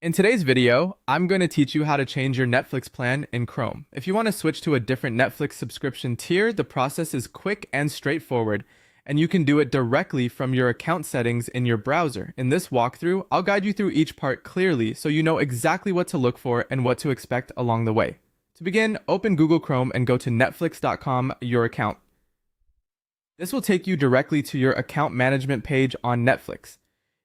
In today's video, I'm going to teach you how to change your Netflix plan in Chrome. If you want to switch to a different Netflix subscription tier, the process is quick and straightforward, and you can do it directly from your account settings in your browser. In this walkthrough, I'll guide you through each part clearly so you know exactly what to look for and what to expect along the way. To begin, open Google Chrome and go to netflix.com, your account. This will take you directly to your account management page on Netflix.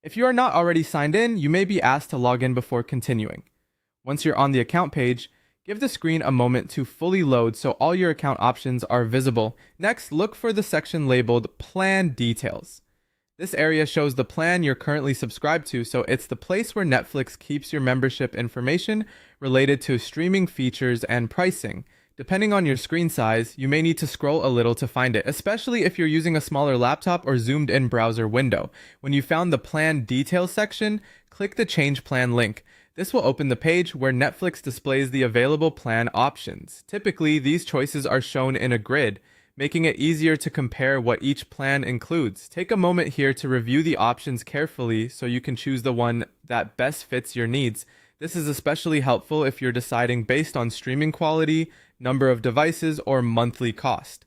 If you are not already signed in, you may be asked to log in before continuing. Once you're on the account page, give the screen a moment to fully load so all your account options are visible. Next, look for the section labeled Plan Details. This area shows the plan you're currently subscribed to, so it's the place where Netflix keeps your membership information related to streaming features and pricing. Depending on your screen size, you may need to scroll a little to find it, especially if you're using a smaller laptop or zoomed-in browser window. When you found the Plan Details section, click the Change Plan link. This will open the page where Netflix displays the available plan options. Typically, these choices are shown in a grid, making it easier to compare what each plan includes. Take a moment here to review the options carefully so you can choose the one that best fits your needs. This is especially helpful if you're deciding based on streaming quality, number of devices, or monthly cost.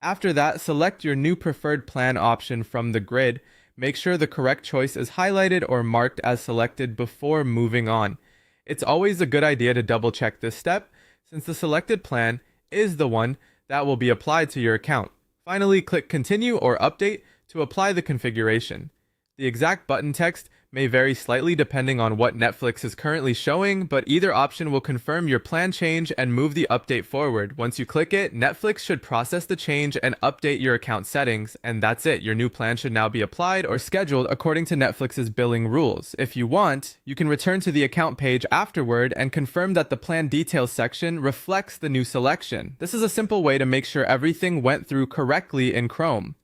After that, select your new preferred plan option from the grid. Make sure the correct choice is highlighted or marked as selected before moving on. It's always a good idea to double check this step, since the selected plan is the one that will be applied to your account. Finally, click Continue or Update to apply the configuration. The exact button text may vary slightly depending on what Netflix is currently showing, but either option will confirm your plan change and move the update forward. Once you click it, Netflix should process the change and update your account settings, and that's it. Your new plan should now be applied or scheduled according to Netflix's billing rules. If you want, you can return to the account page afterward and confirm that the plan details section reflects the new selection. This is a simple way to make sure everything went through correctly in Chrome.